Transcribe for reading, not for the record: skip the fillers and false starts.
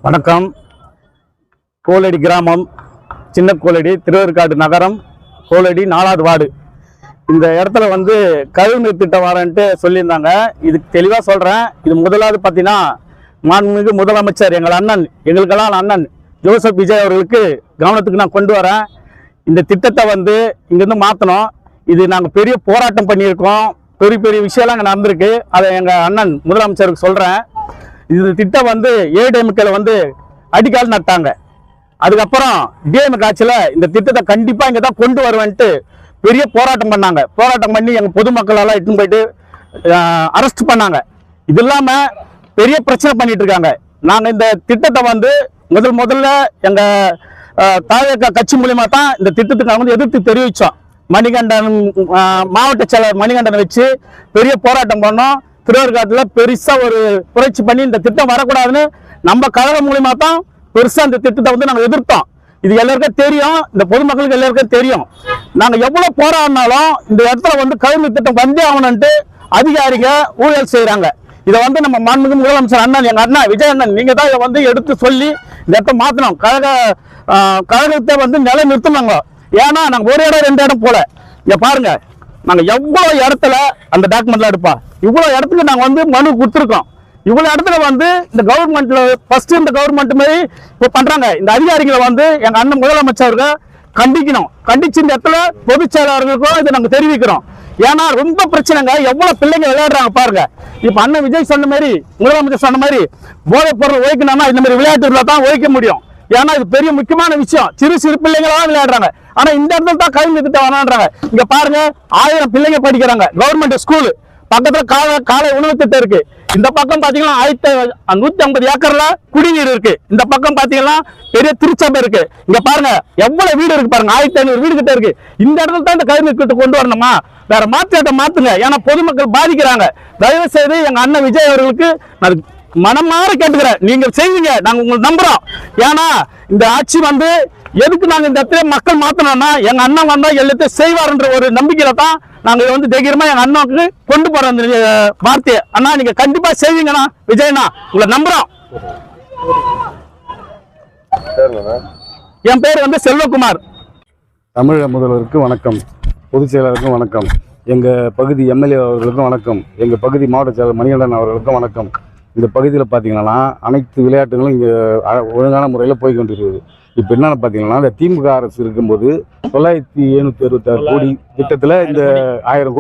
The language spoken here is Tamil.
வணக்கம். கோலடி கிராமம், சின்ன கோலடி, திருவேற்காடு நகரம், கோலடி 4வது வார்டு. இந்த இடத்துல வந்து கழிவுநீர் திட்டம் வரேன்ட்டு சொல்லியிருந்தாங்க. இதுக்கு தெளிவாக சொல்கிறேன். இது முதலாவது பார்த்தீங்கன்னா மாண்புமிகு முதலமைச்சர் எங்கள் அண்ணன், எங்களுக்கெல்லாம் அண்ணன் ஜோசப் விஜய் அவர்களுக்கு கவனத்துக்கு நான் கொண்டு வரேன். இந்த திட்டத்தை வந்து இங்கேருந்து மாற்றணும். இது நாங்கள் பெரிய போராட்டம் பண்ணியிருக்கோம். பெரிய பெரிய விஷயம்லாம் அங்கே நடந்திருக்கு. அதை எங்கள் அண்ணன் முதலமைச்சருக்கு சொல்கிறேன். இது திட்டம் வந்து ஏடிஎம்கேல வந்து அடிக்கால் நட்டாங்க. அதுக்கப்புறம் டிஎம்கே ஆட்சியில் இந்த திட்டத்தை கண்டிப்பாக இங்கே தான் கொண்டு வருவேன்ட்டு பெரிய போராட்டம் பண்ணாங்க. போராட்டம் பண்ணி எங்கள் பொதுமக்களெல்லாம் இட்டுன்னு போயிட்டு அரெஸ்ட் பண்ணாங்க. இது இல்லாமல் பெரிய பிரச்சனை பண்ணிட்டு இருக்காங்க. நாங்கள் இந்த திட்டத்தை வந்து முதல்ல எங்கள் தாவேகா கட்சி மூலியமாக தான் இந்த திட்டத்துக்கு வந்து எதிர்த்து தெரிவித்தோம். மணிகண்டன் மாவட்ட செயலர் மணிகண்டனை வச்சு பெரிய போராட்டம் பண்ணோம். திருவேற்காட்டில் பெருசாக ஒரு புரட்சி பண்ணி இந்த திட்டம் வரக்கூடாதுன்னு நம்ம கழகம் மூலியமாக தான் பெருசாக இந்த திட்டத்தை வந்து நாங்கள் எதிர்த்தோம். இது எல்லாருக்கும் தெரியும், இந்த பொதுமக்களுக்கு எல்லாருக்கும் தெரியும். நாங்கள் எவ்வளோ போராடினாலும் இந்த இடத்துல வந்து கழிவுநீர் திட்டம் வந்தே ஆகணும்ட்டு அதிகாரிங்க ஊழல் செய்கிறாங்க. இதை வந்து நம்ம மாண்புமிகு முதலமைச்சர் அண்ணன், எங்கள் அண்ணா விஜய் அண்ணன், நீங்கள் தான் இதை வந்து எடுத்து சொல்லி இந்த இடத்த மாற்றணும். கழகத்தை வந்து நிலை நிறுத்தினாங்க. ஏன்னா நாங்கள் ஒரு இடம் 2 இடம் போல. இங்கே பாருங்க, நாங்கள் எவ்வளோ இடத்துல அந்த டாக்குமெண்ட்லாம் எடுப்பா, இவ்வளோ இடத்துக்கு நாங்கள் வந்து மனு கொடுத்துருக்கோம். இவ்வளோ இடத்துல வந்து இந்த கவர்மெண்ட்ல ஃபர்ஸ்ட் இந்த கவர்மெண்ட் மாதிரி இப்போ பண்றாங்க. இந்த அதிகாரிகளை வந்து எங்க அண்ணன் முதலமைச்சர்கள் கண்டிக்கணும். கண்டிச்சு இந்த இடத்துல பொதுச் செயலாளர்களுக்கும் இதை நாங்கள் தெரிவிக்கிறோம். ஏன்னா ரொம்ப பிரச்சனைங்க. எவ்வளவு பிள்ளைங்க விளையாடுறாங்க பாருங்க. இப்ப அண்ணன் விஜய் சொன்ன மாதிரி, முதலமைச்சர் சொன்ன மாதிரி போதைப் பொருள் ஒழிக்கணும்னா இந்த மாதிரி விளையாட்டுல தான் ஒழிக்க முடியும். ஏன்னா இது பெரிய முக்கியமான விஷயம். சிறு பிள்ளைங்களா விளையாடுறாங்க. ஆனா இந்த இடத்துல தான் கழிவு திட்டம் வேணான்றாங்க. இங்க பாருங்க, 1000 பிள்ளைங்க படிக்கிறாங்க. கவர்மெண்ட் ஸ்கூல் பக்கத்துல காலை உணவு திட்டம் இருக்கு. இந்த பக்கம் பாத்தீங்கன்னா 150 ஏக்கர்ல குடிநீர் இருக்கு. இந்த பக்கம் பாத்தீங்கன்னா பெரிய திருச்சபை இருக்கு. இங்க பாருங்க எவ்வளவு வீடு இருக்கு பாருங்க, 1500 வீடு கிட்ட இருக்கு. இந்த இடத்துல தான் இந்த கழிவுநீர் திட்டம் கொண்டு வரணுமா? வேற மாற்றாட்ட மாத்துங்க. ஏன்னா பொதுமக்கள் பாதிக்கிறாங்க. தயவு செய்து எங்க அண்ணன் விஜய் அவர்களுக்கு நான் மனமாற கேட்டுக்கிறேன், நீங்க செய்வீங்க, நாங்க உங்களுக்கு நம்புறோம். ஏன்னா இந்த ஆட்சி வந்து எதுக்கு நாங்க இந்த இடத்துல மக்கள் மாத்தணும்னா எங்க அண்ணன் வந்தா எல்லாத்தையும் செய்வார்ன்ற ஒரு நம்பிக்கையில தான் நாங்க இதை வந்து தைரியமா எங்க அண்ணாவுக்கு கொண்டு போறோம். அந்த வார்த்தையை அண்ணா நீங்க கண்டிப்பா செய்வீங்கண்ணா விஜயண்ணா, உங்களை நம்புறோம். என் பேர் வந்து செல்வகுமார். தமிழக முதல்வருக்கு வணக்கம், பொதுச் செயலாளருக்கும் வணக்கம், எங்கள் பகுதி எம்எல்ஏ அவர்களுக்கும் வணக்கம், எங்கள் பகுதி மாவட்ட செயலர் மணிகண்டன் அவர்களுக்கும் வணக்கம். இந்த பகுதியில் பார்த்தீங்கன்னா அனைத்து விளையாட்டுகளும் இங்கே ஒழுங்கான முறையில் போய் கொண்டிருக்குது. இப்போ என்னென்னு பார்த்தீங்கன்னா, இந்த திமுக அரசு இருக்கும்போது 9766 கோடி திட்டத்தில் இந்த 1000